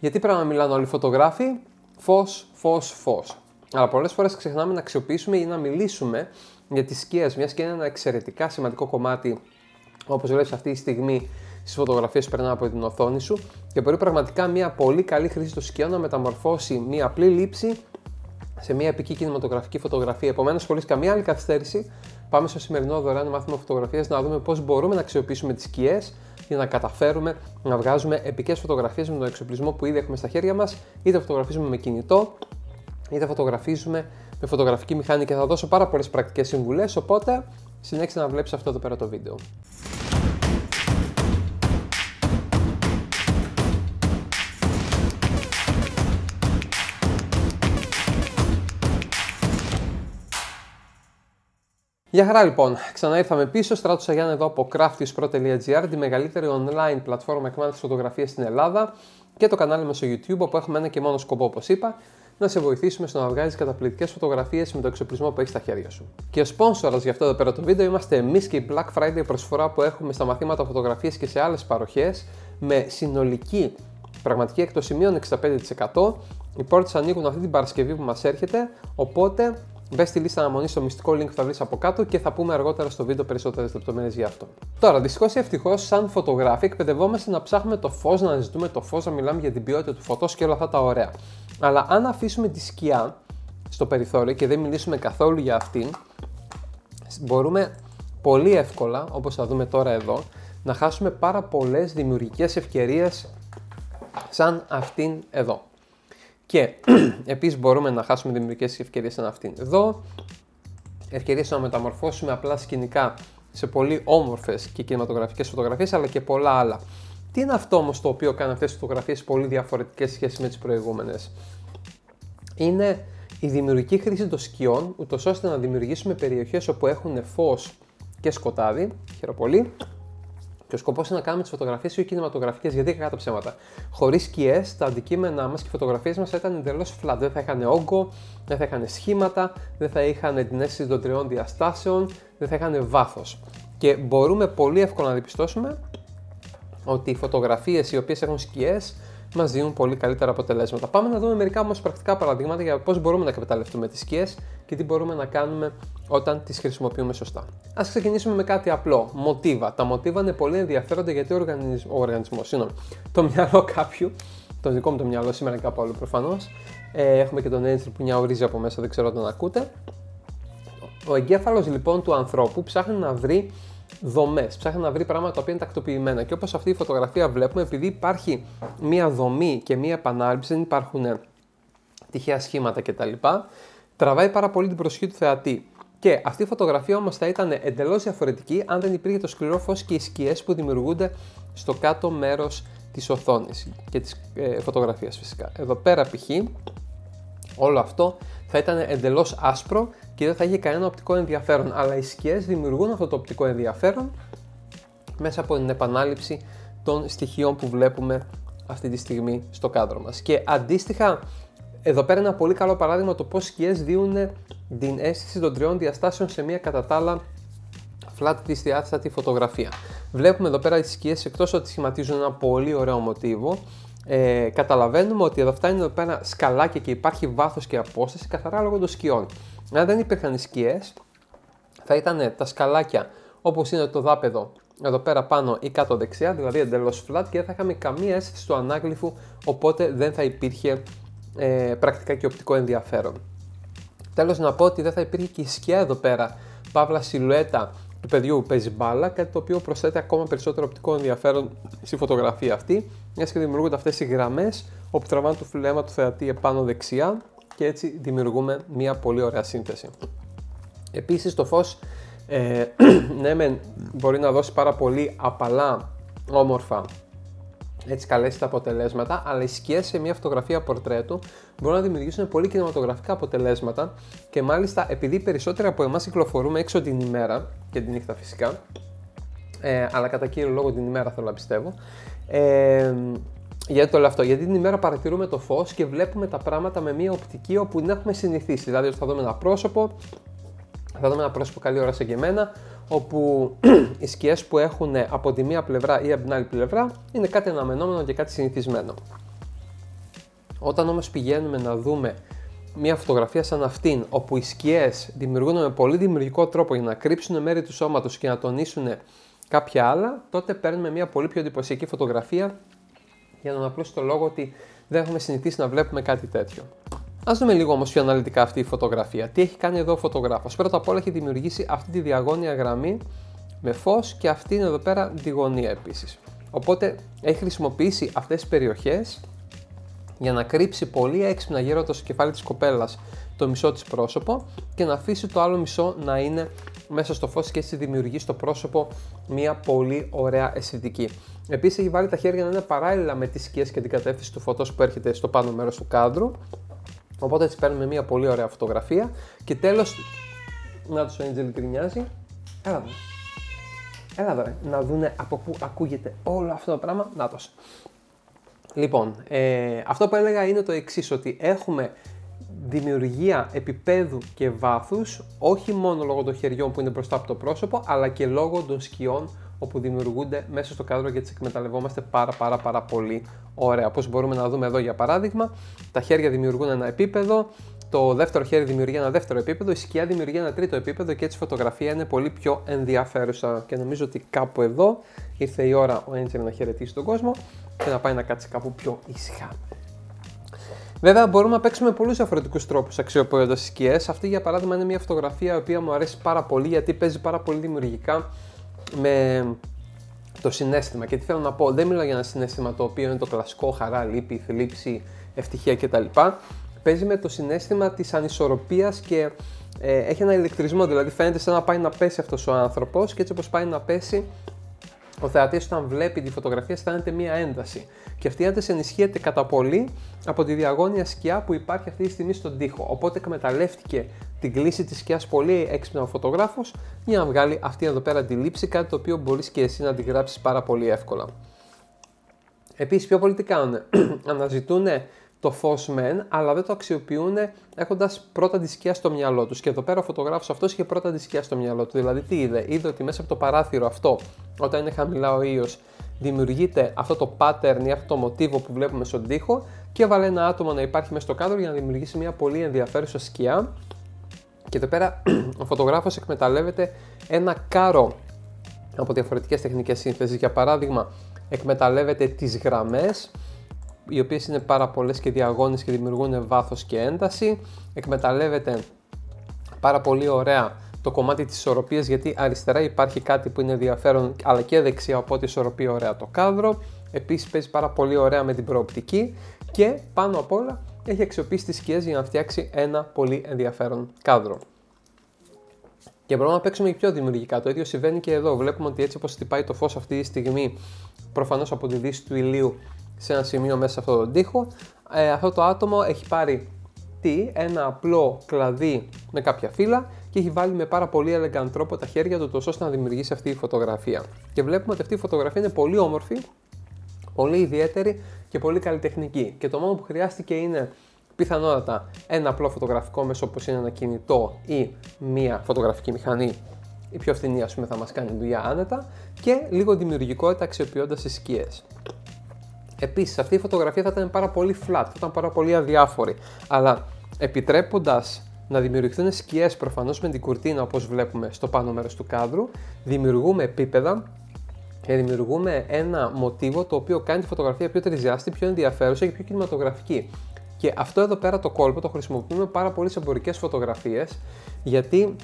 Γιατί πρέπει να μιλάνε όλοι οι φωτογράφοι? Φως, φως, φως. Αλλά πολλές φορές ξεχνάμε να αξιοποιήσουμε ή να μιλήσουμε για τις σκιές, μιας και είναι ένα εξαιρετικά σημαντικό κομμάτι, όπως βλέπεις αυτή τη στιγμή στις φωτογραφίες που περνάνε από την οθόνη σου, και μπορεί πραγματικά μια πολύ καλή χρήση των σκιών να μεταμορφώσει μια απλή λήψη σε μια επική κινηματογραφική φωτογραφία. Επομένως, χωρίς καμία άλλη καθυστέρηση, πάμε στο σημερινό δωρεάν μάθημα φωτογραφίας να δούμε πώς μπορούμε να αξιοποιήσουμε τις σκιές για να καταφέρουμε να βγάζουμε επικές φωτογραφίες με τον εξοπλισμό που ήδη έχουμε στα χέρια μας, είτε φωτογραφίζουμε με κινητό, είτε φωτογραφίζουμε με φωτογραφική μηχανή, και θα δώσω πάρα πολλές πρακτικές συμβουλές, οπότε συνέχισε να βλέπεις αυτό εδώ πέρα το βίντεο. Γεια χαρά λοιπόν, ξανά ήρθαμε πίσω, Στράτος Αγιάννη εδώ από craftiuspro.gr, τη μεγαλύτερη online πλατφόρμα εκμάθησης φωτογραφίας στην Ελλάδα, και το κανάλι μας στο YouTube, όπου έχουμε ένα και μόνο σκοπό, όπως είπα, να σε βοηθήσουμε στο να βγάζεις καταπληκτικές φωτογραφίες με το εξοπλισμό που έχεις στα χέρια σου. Και ο σπόνσορας για αυτό εδώ πέρα το βίντεο είμαστε εμείς και η Black Friday προσφορά που έχουμε στα μαθήματα φωτογραφίας και σε άλλες παροχές, με συνολική πραγματική έκπτωση μείον 65%. Οι πόρτες ανοίγουν αυτή την Παρασκευή που μας έρχεται, οπότε μπες στη λίστα αναμονής στο μυστικό link που θα βρεις από κάτω και θα πούμε αργότερα στο βίντεο περισσότερες λεπτομέρειες για αυτό. Τώρα, δυστυχώς ή ευτυχώς, σαν φωτογράφοι εκπαιδευόμαστε να ψάχνουμε το φως, να αναζητούμε το φως, να μιλάμε για την ποιότητα του φωτός και όλα αυτά τα ωραία. Αλλά αν αφήσουμε τη σκιά στο περιθώριο και δεν μιλήσουμε καθόλου για αυτήν, μπορούμε πολύ εύκολα, όπως θα δούμε τώρα εδώ, να χάσουμε πάρα πολλές δημιουργικές ευκαιρίες σαν αυτήν εδώ. Και επίσης μπορούμε να χάσουμε δημιουργικές ευκαιρίες σαν αυτήν εδώ, ευκαιρίες να μεταμορφώσουμε απλά σκηνικά σε πολύ όμορφες και κινηματογραφικές φωτογραφίες, αλλά και πολλά άλλα. Τι είναι αυτό όμως το οποίο κάνει αυτές τις φωτογραφίες πολύ διαφορετικές σχέση με τις προηγούμενες? Είναι η δημιουργική χρήση των σκιών, ούτως ώστε να δημιουργήσουμε περιοχές όπου έχουν φως και σκοτάδι. Χαίρομαι πολύ. Και ο σκοπός είναι να κάνουμε τις φωτογραφίες πιο κινηματογραφικές, γιατί κατά ψέματα. Χωρίς σκιές, τα αντικείμενά μας και οι φωτογραφίες μας θα ήταν εντελώς flat. Δεν θα είχαν όγκο, δεν θα είχαν σχήματα, δεν θα είχαν την αίσθηση των τριών διαστάσεων, δεν θα είχαν βάθος. Και μπορούμε πολύ εύκολα να διαπιστώσουμε ότι οι φωτογραφίες οι οποίες έχουν σκιές μας δίνουν πολύ καλύτερα αποτελέσματα. Πάμε να δούμε μερικά όμως πρακτικά παραδείγματα για πώς μπορούμε να εκμεταλλευτούμε τις σκιές και τι μπορούμε να κάνουμε όταν τις χρησιμοποιούμε σωστά. Ας ξεκινήσουμε με κάτι απλό, μοτίβα. Τα μοτίβα είναι πολύ ενδιαφέροντα γιατί το μυαλό κάποιου, το δικό μου το μυαλό σήμερα είναι κάπου άλλο προφανώς. Έχουμε και τον Angel που νιαουρίζει από μέσα, δεν ξέρω αν τον ακούτε. Ο εγκέφαλος λοιπόν του ανθρώπου ψάχνει να βρει δομές, ψάχνει να βρει πράγματα τα οποία είναι τακτοποιημένα, και όπως αυτή η φωτογραφία βλέπουμε, επειδή υπάρχει μία δομή και μία επανάληψη, δεν υπάρχουν τυχαία σχήματα κτλ., τραβάει πάρα πολύ την προσοχή του θεατή. Και αυτή η φωτογραφία όμως θα ήταν εντελώς διαφορετική αν δεν υπήρχε το σκληρό φως και οι σκιές που δημιουργούνται στο κάτω μέρος της οθόνης και της φωτογραφίας φυσικά. Εδώ πέρα π.χ. όλο αυτό θα ήταν εντελώς άσπρο και δεν θα είχε κανένα οπτικό ενδιαφέρον, αλλά οι σκιές δημιουργούν αυτό το οπτικό ενδιαφέρον μέσα από την επανάληψη των στοιχείων που βλέπουμε αυτή τη στιγμή στο κάδρο μας. Και αντίστοιχα, εδώ πέρα είναι ένα πολύ καλό παράδειγμα το πώς σκιές δίνουν την αίσθηση των τριών διαστάσεων σε μια κατά τα άλλα flat δυσδιάστατη φωτογραφία. Βλέπουμε εδώ πέρα τις σκιές, εκτός ότι σχηματίζουν ένα πολύ ωραίο μοτίβο, καταλαβαίνουμε ότι εδώ φτάνει εδώ πέρα σκαλάκια και υπάρχει βάθος και απόσταση καθαρά λόγω των σκιών. Αν δεν υπήρχαν οι σκιές, θα ήταν τα σκαλάκια όπως είναι το δάπεδο εδώ πέρα πάνω ή κάτω δεξιά, δηλαδή εντελώς flat, και δεν θα είχαμε καμία αίσθηση του ανάγλυφου, οπότε δεν θα υπήρχε πρακτικά και οπτικό ενδιαφέρον. Τέλος, να πω ότι δεν θα υπήρχε και η σκιά εδώ πέρα, παύλα σιλουέτα του παιδιού που παίζει μπάλα, κάτι το οποίο προσθέτει ακόμα περισσότερο οπτικό ενδιαφέρον στη φωτογραφία αυτή, μιας και δημιουργούνται αυτές οι γραμμές όπου τραβάνε το φλέμα του θεατή επάνω δεξιά, και έτσι δημιουργούμε μια πολύ ωραία σύνθεση. Επίσης το φως ναι, μπορεί να δώσει πάρα πολύ απαλά, όμορφα, έτσι καλές τα αποτελέσματα, αλλά οι σκιές σε μια φωτογραφία πορτρέτου μπορούν να δημιουργήσουν πολύ κινηματογραφικά αποτελέσματα, και μάλιστα επειδή περισσότεροι από εμάς κυκλοφορούμε έξω την ημέρα και τη νύχτα φυσικά, αλλά κατά κύριο λόγο την ημέρα θέλω να πιστεύω, γιατί το λέω αυτό? Γιατί την ημέρα παρατηρούμε το φως και βλέπουμε τα πράγματα με μια οπτική όπου δεν έχουμε συνηθίσει. Δηλαδή, ότι θα δούμε ένα πρόσωπο, καλή ώρα σε γεμένα, όπου οι σκιές που έχουν από τη μία πλευρά ή από την άλλη πλευρά είναι κάτι αναμενόμενο και κάτι συνηθισμένο. Όταν όμως πηγαίνουμε να δούμε μια φωτογραφία σαν αυτήν, όπου οι σκιές δημιουργούνται με πολύ δημιουργικό τρόπο για να κρύψουν μέρη του σώματος και να τονίσουν κάποια άλλα, τότε παίρνουμε μια πολύ πιο εντυπωσιακή φωτογραφία, για τον απλό στο λόγο ότι δεν έχουμε συνηθίσει να βλέπουμε κάτι τέτοιο. Ας δούμε λίγο όμως πιο αναλυτικά αυτή η φωτογραφία. Τι έχει κάνει εδώ ο φωτογράφος? Πρώτα απ' όλα έχει δημιουργήσει αυτή τη διαγώνια γραμμή με φως και αυτήν εδώ πέρα τη γωνία επίσης. Οπότε έχει χρησιμοποιήσει αυτές τις περιοχές για να κρύψει πολύ έξυπνα γύρω από το κεφάλι της κοπέλας το μισό της πρόσωπο και να αφήσει το άλλο μισό να είναι μέσα στο φως και έτσι δημιουργεί στο πρόσωπο μια πολύ ωραία αισθητική. Επίσης έχει βάλει τα χέρια να είναι παράλληλα με τις σκιές και την κατεύθυνση του φωτός που έρχεται στο πάνω μέρος του κάδρου. Οπότε έτσι παίρνουμε μια πολύ ωραία φωτογραφία. Και τέλος, να τους ο Angel γκρινιάζει. Έλα εδώ, να δούνε από πού ακούγεται όλο αυτό το πράγμα. Νάτος. Λοιπόν, αυτό που έλεγα είναι το εξής, ότι έχουμε δημιουργία επίπεδου και βάθους, όχι μόνο λόγω των χεριών που είναι μπροστά από το πρόσωπο, αλλά και λόγω των σκιών όπου δημιουργούνται μέσα στο κάδρο και τις εκμεταλλευόμαστε πάρα πολύ ωραία. Όπως μπορούμε να δούμε εδώ για παράδειγμα, τα χέρια δημιουργούν ένα επίπεδο, το δεύτερο χέρι δημιουργεί ένα δεύτερο επίπεδο, η σκιά δημιουργεί ένα τρίτο επίπεδο και έτσι η φωτογραφία είναι πολύ πιο ενδιαφέρουσα. Και νομίζω ότι κάπου εδώ ήρθε η ώρα ο Angel να χαιρετήσει τον κόσμο και να πάει να κάτσει κάπου πιο ήσυχα. Βέβαια, μπορούμε να παίξουμε πολλούς διαφορετικούς τρόπους αξιοποιώντας τις σκιές. Αυτή, για παράδειγμα, είναι μια φωτογραφία η οποία μου αρέσει πάρα πολύ γιατί παίζει πάρα πολύ δημιουργικά με το συναίσθημα. Και τι θέλω να πω, δεν μιλάω για ένα συναίσθημα το οποίο είναι το κλασικό χαρά, λύπη, θλίψη, ευτυχία κτλ. Παίζει με το συναίσθημα της ανισορροπίας και έχει ένα ηλεκτρισμό, δηλαδή φαίνεται σαν να πάει να πέσει αυτός ο άνθρωπος και έτσι όπως πάει να πέσει, ο θεατής όταν βλέπει τη φωτογραφία αισθάνεται μία ένταση. Και αυτή η ένταση ενισχύεται κατά πολύ από τη διαγώνια σκιά που υπάρχει αυτή τη στιγμή στον τοίχο. Οπότε εκμεταλλεύτηκε την κλίση της σκιάς πολύ έξυπνα ο φωτογράφος για να βγάλει αυτή εδώ πέρα τη λήψη, κάτι το οποίο μπορείς και εσύ να αντιγράψεις πάρα πολύ εύκολα. Επίσης, πιο πολύ τι κάνουν, αναζητούν το φως μεν, αλλά δεν το αξιοποιούν έχοντας πρώτα τη σκιά στο μυαλό τους. Και εδώ πέρα ο φωτογράφος αυτός είχε πρώτα τη σκιά στο μυαλό του. Δηλαδή, τι είδε? Είδε ότι μέσα από το παράθυρο αυτό, όταν είναι χαμηλά ο ήλιος, δημιουργείται αυτό το pattern ή αυτό το μοτίβο που βλέπουμε στον τοίχο και έβαλε ένα άτομο να υπάρχει μέσα στο κάδρο για να δημιουργήσει μια πολύ ενδιαφέρουσα σκιά. Και εδώ πέρα ο φωτογράφος εκμεταλλεύεται ένα κάρο από διαφορετικές τεχνικές σύνθεσης. Για παράδειγμα, εκμεταλλεύεται τις γραμμές, οι οποίες είναι πάρα πολλές και διαγώνες και δημιουργούν βάθος και ένταση. Εκμεταλλεύεται πάρα πολύ ωραία το κομμάτι της ισορροπίας, γιατί αριστερά υπάρχει κάτι που είναι ενδιαφέρον, αλλά και δεξιά, οπότε ισορροπεί ωραία το κάδρο. Επίσης παίζει πάρα πολύ ωραία με την προοπτική και πάνω απ' όλα έχει αξιοποιήσει τις σκιές για να φτιάξει ένα πολύ ενδιαφέρον κάδρο. Και μπορούμε να παίξουμε και πιο δημιουργικά. Το ίδιο συμβαίνει και εδώ. Βλέπουμε ότι έτσι όπως χτυπάει το φως αυτή τη στιγμή, προφανώς από τη δύση του ηλίου, σε ένα σημείο μέσα σε αυτόν τον τοίχο, αυτό το άτομο έχει πάρει ένα απλό κλαδί με κάποια φύλλα και έχει βάλει με πάρα πολύ elegant τρόπο τα χέρια του, ώστε να δημιουργήσει αυτή η φωτογραφία. Και βλέπουμε ότι αυτή η φωτογραφία είναι πολύ όμορφη, πολύ ιδιαίτερη και πολύ καλλιτεχνική. Και το μόνο που χρειάστηκε είναι πιθανότατα ένα απλό φωτογραφικό μέσο όπως είναι ένα κινητό ή μία φωτογραφική μηχανή. Η πιο φθηνή, ας πούμε, θα μας κάνει δουλειά άνετα, και λίγο δημιουργικότητα αξιοποιώντας τις σκιές. Επίσης, αυτή η φωτογραφία θα ήταν πάρα πολύ flat, θα ήταν πάρα πολύ αδιάφορη, αλλά επιτρέποντας να δημιουργηθούν σκιές προφανώς με την κουρτίνα όπως βλέπουμε στο πάνω μέρος του κάδρου, δημιουργούμε επίπεδα και δημιουργούμε ένα μοτίβο το οποίο κάνει τη φωτογραφία πιο ταιριαστή, πιο ενδιαφέρουσα και πιο κινηματογραφική. Και αυτό εδώ πέρα το κόλπο το χρησιμοποιούμε πάρα πολύ σε εμπορικές φωτογραφίες, γιατί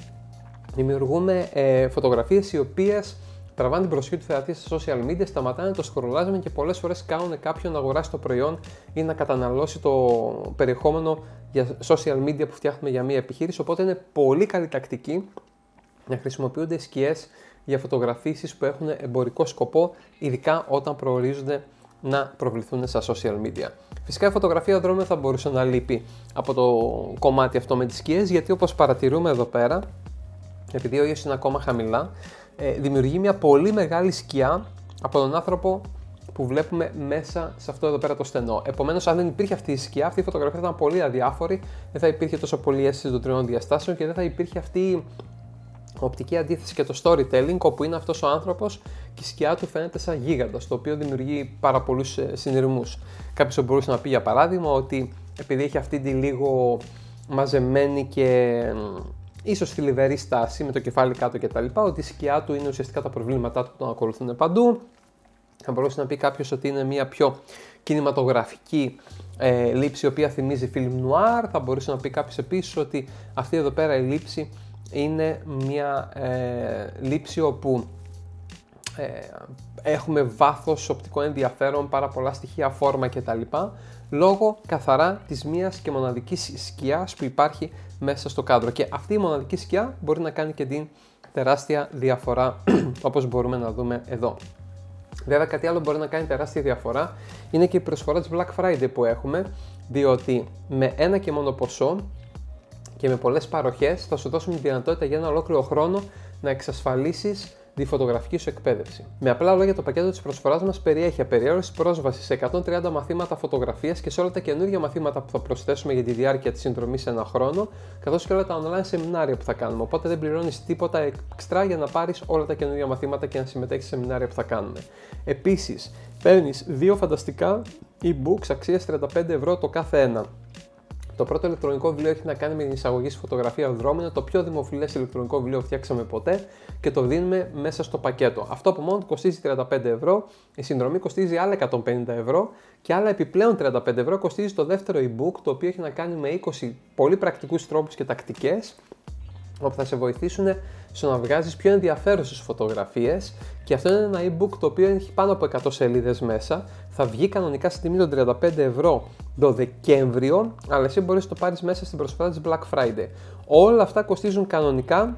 δημιουργούμε φωτογραφίες οι οποίες τραβάνε την προσοχή του θεατή στα social media, σταματάνε το σκρολάζουμε και πολλές φορές κάνουν κάποιον να αγοράσει το προϊόν ή να καταναλώσει το περιεχόμενο για social media που φτιάχνουμε για μία επιχείρηση. Οπότε είναι πολύ καλή τακτική να χρησιμοποιούνται σκιές για φωτογραφίσεις που έχουν εμπορικό σκοπό, ειδικά όταν προορίζονται να προβληθούν στα social media. Φυσικά η φωτογραφία δρόμου θα μπορούσε να λείπει από το κομμάτι αυτό με τις σκιές, γιατί όπως παρατηρούμε εδώ πέρα, επειδή ο ήλιος είναι ακόμα χαμηλά, δημιουργεί μια πολύ μεγάλη σκιά από τον άνθρωπο που βλέπουμε μέσα σε αυτό εδώ πέρα το στενό. Επομένως, αν δεν υπήρχε αυτή η σκιά, αυτή η φωτογραφία θα ήταν πολύ αδιάφορη, δεν θα υπήρχε τόσο πολύ αίσθηση των τριών διαστάσεων και δεν θα υπήρχε αυτή οπτική αντίθεση και το storytelling, όπου είναι αυτός ο άνθρωπος και η σκιά του φαίνεται σαν γίγαντας, το οποίο δημιουργεί πάρα πολλούς συνειρμούς. Κάποιος μπορούσε να πει για παράδειγμα ότι επειδή έχει αυτή τη λίγο μαζεμένη και ίσως θλιβερή στάση με το κεφάλι κάτω κτλ, ότι η σκιά του είναι ουσιαστικά τα προβλήματά του που τον ακολουθούν παντού. Θα μπορούσε να πει κάποιος ότι είναι μια πιο κινηματογραφική λήψη η οποία θυμίζει film noir. Θα μπορούσε να πει κάποιος επίσης ότι αυτή εδώ πέρα η λήψη είναι μια λήψη όπου έχουμε βάθος, οπτικό ενδιαφέρον, πάρα πολλά στοιχεία, φόρμα κτλ. Λόγω καθαρά της μίας και μοναδικής σκιάς που υπάρχει μέσα στο κάδρο. Και αυτή η μοναδική σκιά μπορεί να κάνει και την τεράστια διαφορά όπως μπορούμε να δούμε εδώ. Βέβαια κάτι άλλο μπορεί να κάνει τεράστια διαφορά είναι και η προσφορά της Black Friday που έχουμε, διότι με ένα και μόνο ποσό και με πολλές παροχές θα σου δώσουμε τη δυνατότητα για ένα ολόκληρο χρόνο να εξασφαλίσεις τη φωτογραφική σου εκπαίδευση. Με απλά λόγια, το πακέτο της προσφοράς μας περιέχει απεριόριστη πρόσβαση σε 130 μαθήματα φωτογραφίας και σε όλα τα καινούργια μαθήματα που θα προσθέσουμε για τη διάρκεια της συνδρομής σε ένα χρόνο, καθώς και όλα τα online σεμινάρια που θα κάνουμε. Οπότε δεν πληρώνεις τίποτα εξτρά για να πάρεις όλα τα καινούργια μαθήματα και να συμμετέχεις σε σεμινάρια που θα κάνουμε. Επίσης, παίρνεις 2 φανταστικά e-books αξίας 35 ευρώ το κάθε ένα. Το πρώτο ηλεκτρονικό βιβλίο έχει να κάνει με την εισαγωγή στη φωτογραφία δρόμου. Είναι το πιο δημοφιλές ηλεκτρονικό βιβλίο που φτιάξαμε ποτέ και το δίνουμε μέσα στο πακέτο. Αυτό από μόνο του κοστίζει 35 ευρώ, η συνδρομή κοστίζει άλλα 150 ευρώ και άλλα επιπλέον 35 ευρώ κοστίζει το δεύτερο e-book, το οποίο έχει να κάνει με 20 πολύ πρακτικούς τρόπους και τακτικές, όπου θα σε βοηθήσουν στο να βγάζεις πιο ενδιαφέρουσες φωτογραφίες. Και αυτό είναι ένα e-book το οποίο έχει πάνω από 100 σελίδες μέσα. Θα βγει κανονικά στη τιμή των 35 ευρώ το Δεκέμβριο, αλλά εσύ μπορείς να το πάρεις μέσα στην προσφορά της Black Friday. Όλα αυτά κοστίζουν κανονικά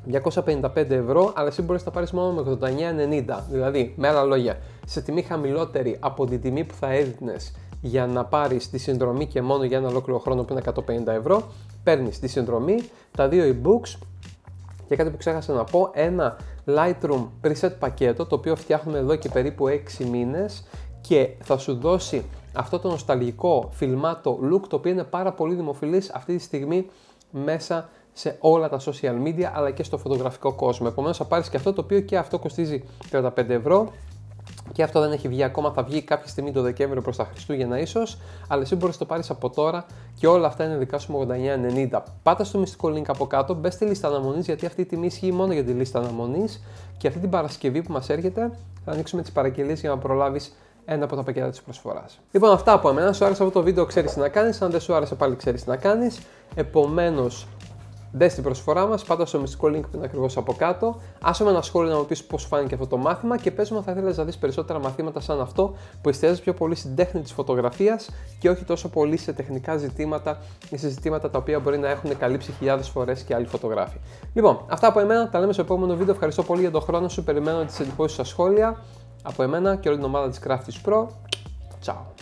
255 ευρώ, αλλά εσύ μπορείς να τα πάρεις μόνο με 89,90. Δηλαδή, με άλλα λόγια, σε τιμή χαμηλότερη από την τιμή που θα έδινες για να πάρεις τη συνδρομή και μόνο για ένα ολόκληρο χρόνο που είναι 150 ευρώ, παίρνεις τη συνδρομή, τα 2 e-books και κάτι που ξέχασα να πω, ένα Lightroom preset πακέτο, το οποίο φτιάχνουμε εδώ και περίπου 6 μήνες και θα σου δώσει αυτό το νοσταλγικό φιλμάτο look, το οποίο είναι πάρα πολύ δημοφιλής αυτή τη στιγμή μέσα σε όλα τα social media αλλά και στο φωτογραφικό κόσμο. Επομένως θα πάρεις και αυτό, το οποίο και αυτό κοστίζει 35 ευρώ. Και αυτό δεν έχει βγει ακόμα, θα βγει κάποια στιγμή το Δεκέμβριο προς τα Χριστούγεννα ίσως, αλλά εσύ μπορείς να το πάρεις από τώρα και όλα αυτά είναι δικά σου με 89,90. Πάτα στο μυστικό link από κάτω, μπες στη λίστα αναμονής, γιατί αυτή η τιμή ισχύει μόνο για τη λίστα αναμονής και αυτή την Παρασκευή που μας έρχεται θα ανοίξουμε τις παραγγελίες για να προλάβεις ένα από τα πακέτα της προσφοράς. Λοιπόν, αυτά από εμένα. Αν σου άρεσε αυτό το βίντεο, ξέρεις τι να κάνεις. Αν δεν σου άρεσε, πάλι ξέρεις τι να κάνεις. Επομένως, δες την προσφορά μας, πάτα στο μυστικό link που είναι ακριβώς από κάτω. Άσε με ένα σχόλιο να μου πεις πώς φάνηκε αυτό το μάθημα και πες μου αν θα ήθελες να δεις περισσότερα μαθήματα σαν αυτό που εστιάζει πιο πολύ στην τέχνη της φωτογραφίας και όχι τόσο πολύ σε τεχνικά ζητήματα ή σε ζητήματα τα οποία μπορεί να έχουν καλύψει χιλιάδες φορές και άλλοι φωτογράφοι. Λοιπόν, αυτά από εμένα. Τα λέμε στο επόμενο βίντεο. Ευχαριστώ πολύ για τον χρόνο σου. Περιμένω τις εντυπώσεις στα σχόλια από εμένα και όλη την ομάδα της Craftis Pro. Ciao.